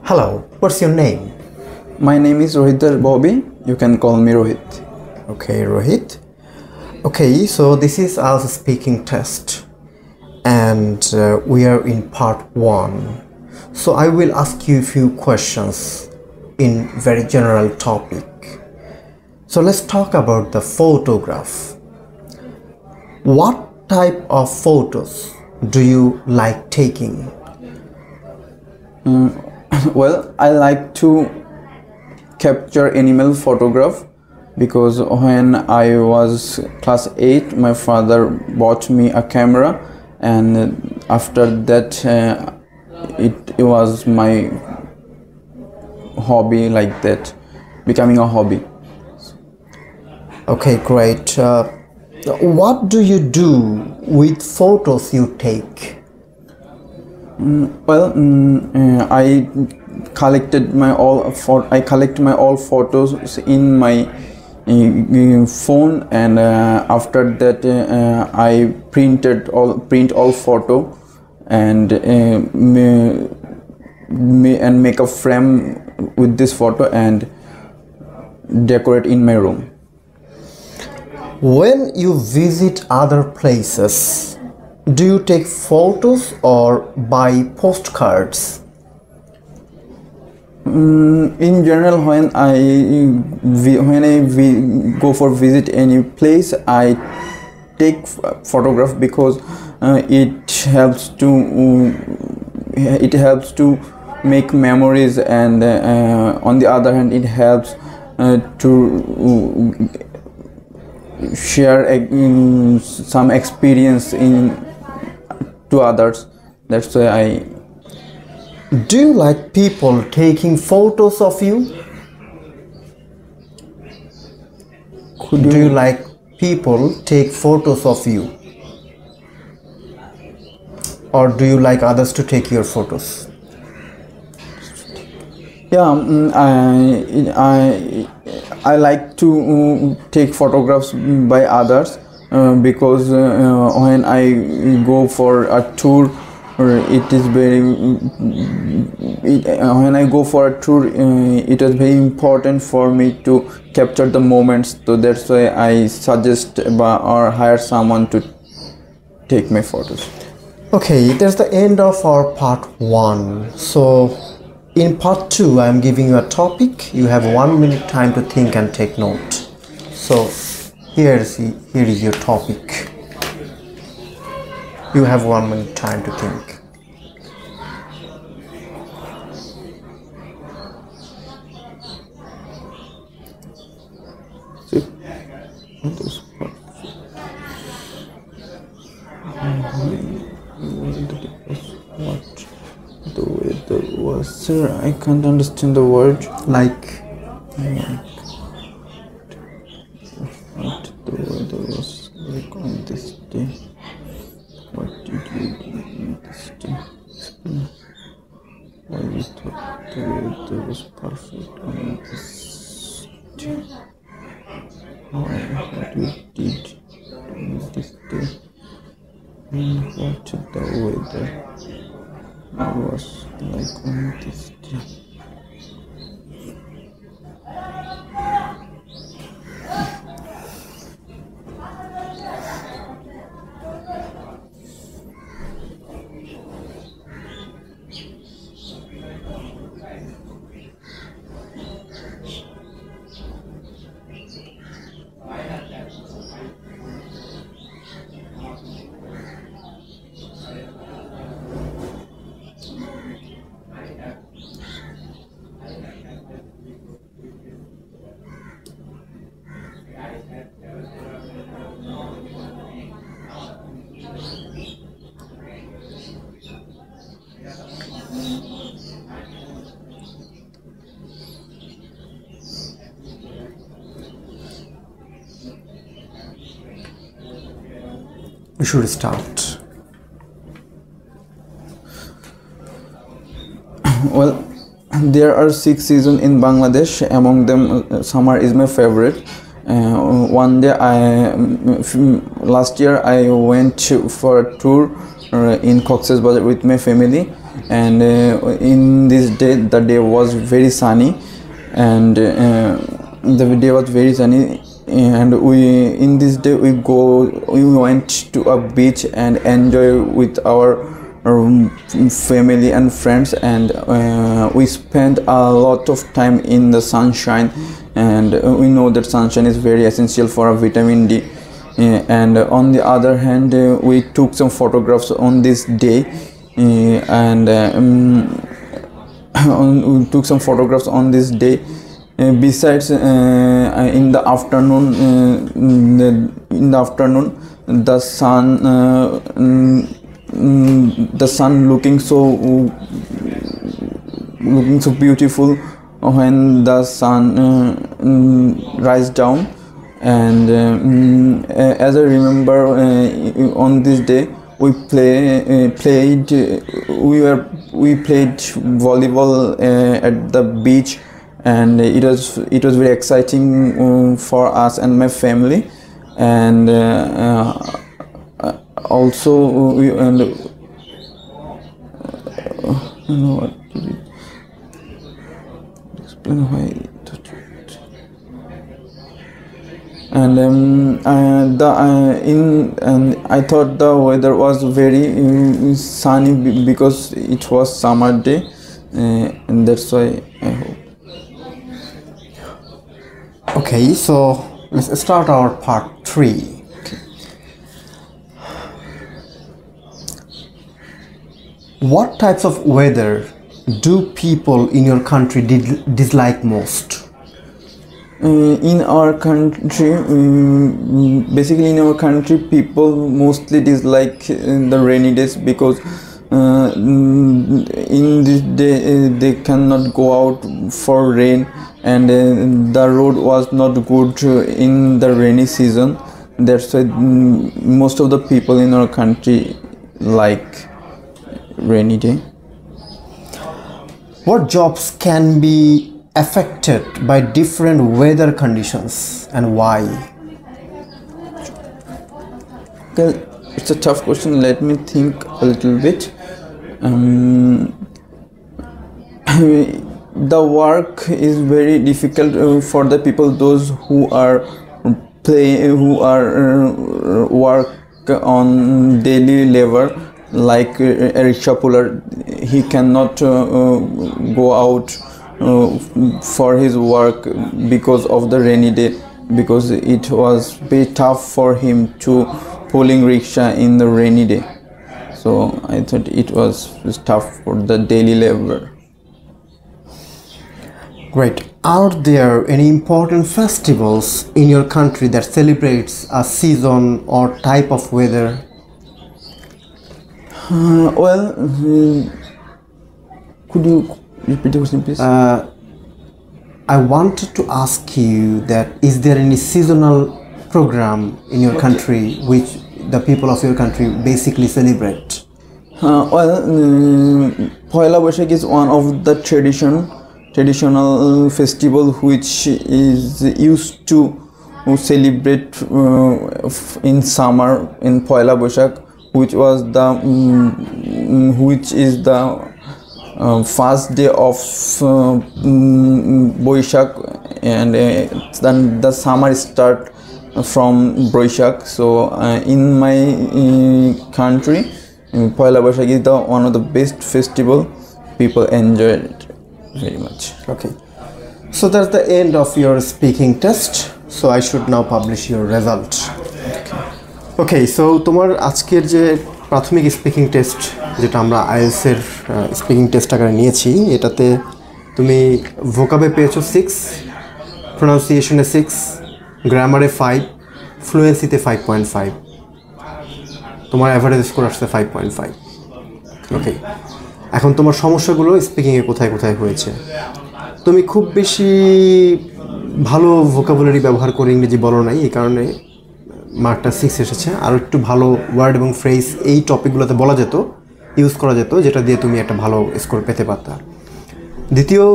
Hello, what's your name? My name is Rohit Bobby. You can call me Rohit. Okay, Rohit. Okay, so this is IELTS speaking test and we are in part 1. So I will ask you a few questions in very general topic. So let's talk about the photograph. What type of photos do you like taking? Well, I like to capture animal photograph because when I was class 8, my father bought me a camera, and after that it was my hobby, like that, becoming a hobby. Okay, great. What do you do with photos you take? Well, I collected my all photos in my phone, and after that I print all photo and make a frame with this photo and decorate in my room. When you visit other places, do you take photos or buy postcards? In general, when I go for visit any place, I take photograph because it helps to make memories, and on the other hand, it helps to share some experience to others. That's why I. Do you like people taking photos of you? Do you like people take photos of you? Or do you like others to take your photos? Yeah, I like to take photographs by others because when I go for a tour, it is very important for me to capture the moments. So that's why I suggest or hire someone to take my photos. Okay, that's the end of our part 1. So in part 2, I am giving you a topic. You have 1 minute time to think and take note. So here is your topic. You have 1 minute time to think. The weather was, sir, I can't understand the word. Like what the weather was like on this day. What did you do on this day? Why you thought the weather was perfect on this day? What you did on this day? What the weather was like on this day? we should start. Well, there are 6 seasons in Bangladesh. Among them, summer is my favorite. One day, last year I went for a tour in Cox's Bazar with my family, and in this day the day was very sunny, and the day was very sunny, and in this day we went to a beach and enjoy with our family and friends, and we spent a lot of time in the sunshine, and we know that sunshine is very essential for a vitamin D. And on the other hand, we took some photographs on this day, and we took some photographs on this day. Besides, in the afternoon, the sun looking so beautiful when the sun rise down. And as I remember, on this day we played volleyball at the beach, and it was very exciting for us and my family. And also we and you know what did it explain why. And I thought the weather was very sunny because it was summer day, and that's why I hope. Okay, so let's start our part 3. Okay. What types of weather do people in your country dislike most? In our country, basically in our country, people mostly dislike the rainy days because in this day they cannot go out for rain, and the road was not good in the rainy season. That's why most of the people in our country like rainy day. What jobs can be affected by different weather conditions, and why? Well, it's a tough question. Let me think a little bit. The work is very difficult for the people, those who work on daily labor, like a rickshaw puller. He cannot go out for his work because of the rainy day, because it was very tough for him to pulling rickshaw in the rainy day. So I thought it was tough for the daily labor. Great. Are there any important festivals in your country that celebrates a season or type of weather? Could you repeat the question, please? I wanted to ask you that is there any seasonal program in your country which the people of your country basically celebrate? Poila Boishakh is one of the traditional festival which is used to celebrate in summer in Poila Boishakh, which is the first day of Boishakh, and then the summer start from Boishakh. So in my country, Poila Boishakh is one of the best festival. People enjoy it very much. Okay, so that's the end of your speaking test. So I should now publish your result. Okay, so তোমার আজকের যে প্রাথমিক speaking test যেটা আমরা IELTS এর speaking test আকারে নিয়েছি, এটাতে তুমি ভোকাবে পেয়েছো 6, প্রোনাউন্সিয়েশনে 6, গ্রামারে 5, ফ্লুয়েন্সিতে 5.5, তোমার অ্যাভারেজ স্কোর আসছে 5.5. ওকে, এখন তোমার সমস্যাগুলো স্পিকিংয়ে কোথায় কোথায় হয়েছে? তুমি খুব বেশি ভালো ভোকাবুলারি ব্যবহার করে ইংরেজি বলো নাই, এই কারণে মার্কটা 6 এসেছে। আর একটু ভালো ওয়ার্ড এবং ফ্রেজ এই টপিকগুলোতে বলা যেত, ইউজ করা যেত, যেটা দিয়ে তুমি একটা ভালো স্কোর পেতে পারতা। দ্বিতীয়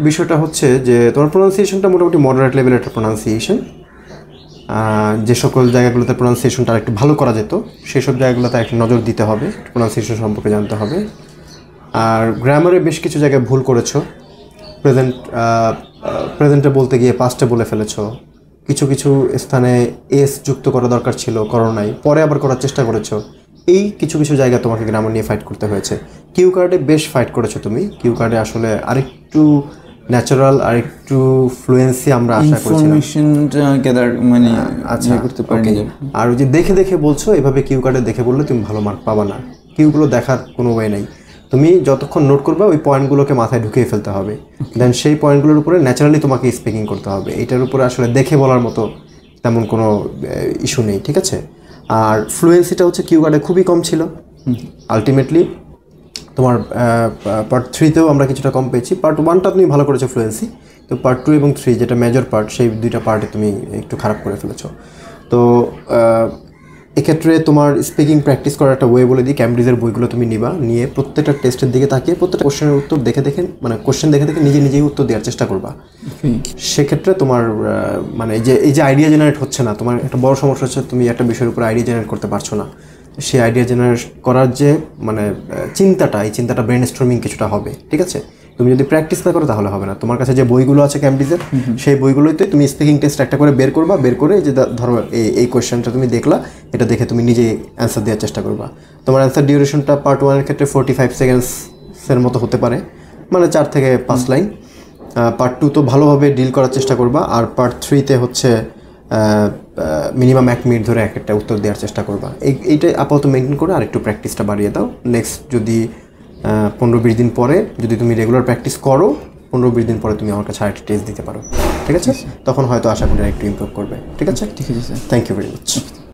বিষয়টা হচ্ছে যে তোমার প্রোনাউন্সিয়েশনটা মোটামুটি মডারেট লেভেলের একটা প্রোনাউন্সিয়েশন। যে সকল জায়গাগুলোতে প্রোনাউন্সিয়েশনটা একটু ভালো করা যেত সেসব জায়গাগুলোতে একটা নজর দিতে হবে, প্রোনাউন্সিয়েশন সম্পর্কে জানতে হবে। আর গ্রামারে বেশ কিছু জায়গায় ভুল করেছো, প্রেজেন্টে বলতে গিয়ে পাস্টে বলে ফেলেছো, কিছু কিছু স্থানে এস যুক্ত করা দরকার ছিল, করো নাই, পরে আবার করার চেষ্টা করেছো। এই কিছু কিছু জায়গায় তোমাকে গ্রামার নিয়ে ফাইট করতে হয়েছে। কিউ কার্ডে বেশ ফাইট করেছো তুমি, কিউ কার্ডে আসলে আরেকটু ন্যাচারাল আর একটু ফ্লুয়েন্সি আমরা আশা করেছিলাম, ইনফরমেশনটা গ্যাদার মানে আচ্ছা করতে পারি। আর ওই যে দেখে দেখে বলছো, এভাবে কিউ কার্ডে দেখে বললে তুমি ভালো মার্ক পাবা না, কিউগুলো দেখার কোনো ওয়ে নেই। তুমি যতক্ষণ নোট করবে ওই পয়েন্টগুলোকে মাথায় ঢুকিয়ে ফেলতে হবে, দেন সেই পয়েন্টগুলোর উপরে ন্যাচারালি তোমাকে স্পিকিং করতে হবে। এটার উপরে আসলে দেখে বলার মতো তেমন কোনো ইস্যু নেই, ঠিক আছে। আর ফ্লুয়েন্সিটা হচ্ছে কিউ কার্ডে খুবই কম ছিল, আলটিমেটলি তোমার পার্ট 3তেও আমরা কিছুটা কম পেয়েছি। পার্ট 1টা তুমি ভালো করেছো ফ্লুয়েন্সি, তো পার্ট 2 এবং 3 যেটা মেজর পার্ট, সেই দুইটা পার্টে তুমি একটু খারাপ করে ফেলেছো। তো এক্ষেত্রে তোমার স্পিকিং প্র্যাকটিস করার একটা ওয়ে বলে দিই, ক্যামব্রিজের বইগুলো তুমি নিবা, নিয়ে প্রত্যেকটা টেস্টের দিকে তাকিয়ে প্রত্যেকটা কোশ্চেনের উত্তর দেখে দেখে মানে কোশ্চেন দেখে দেখে নিজে নিজেই উত্তর দেওয়ার চেষ্টা করবা। সেক্ষেত্রে তোমার মানে এই যে আইডিয়া জেনারেট হচ্ছে না, তোমার একটা বড় সমস্যা হচ্ছে তুমি একটা বিষয়ের উপর আইডিয়া জেনারেট করতে পারছো না। সেই আইডিয়া জেনারেট করার যে মানে চিন্তাটা, এই চিন্তাটা ব্রেন স্টর্মিং কিছুটা হবে, ঠিক আছে। তুমি যদি প্র্যাকটিস না করো তাহলে হবে না। তোমার কাছে যে বইগুলো আছে ক্যামব্রিজের, সেই বইগুলোতে তুমি স্পিকিং টেস্ট একটা করে বের করবা, বের করে যে ধরো এই কোয়েশ্চেনটা তুমি দেখলা, এটা দেখে তুমি নিজে অ্যান্সার দেওয়ার চেষ্টা করবা। তোমার অ্যান্সার ডিউরেশনটা পার্ট 1-এর ক্ষেত্রে 45 সেকেন্ডসের মতো হতে পারে, মানে 4 থেকে 5 লাইন। পার্ট 2 তো ভালোভাবে ডিল করার চেষ্টা করবা, আর পার্ট 3-তে হচ্ছে মিনিমাম 1 মিনিট ধরে একটা উত্তর দেওয়ার চেষ্টা করবা। এইটাই আপাতত মেনটেন করে আর একটু প্র্যাকটিসটা বাড়িয়ে দাও। নেক্সট যদি 15-20 দিন পরে যদি তুমি রেগুলার প্র্যাকটিস করো, 15-20 দিন পরে তুমি আমার কাছে আরেকটা টেস্ট দিতে পারো, ঠিক আছে। তখন হয়তো আশা করি একটু ইমপ্রুভ করবে, ঠিক আছে। ঠিক আছে sir, thank you very much.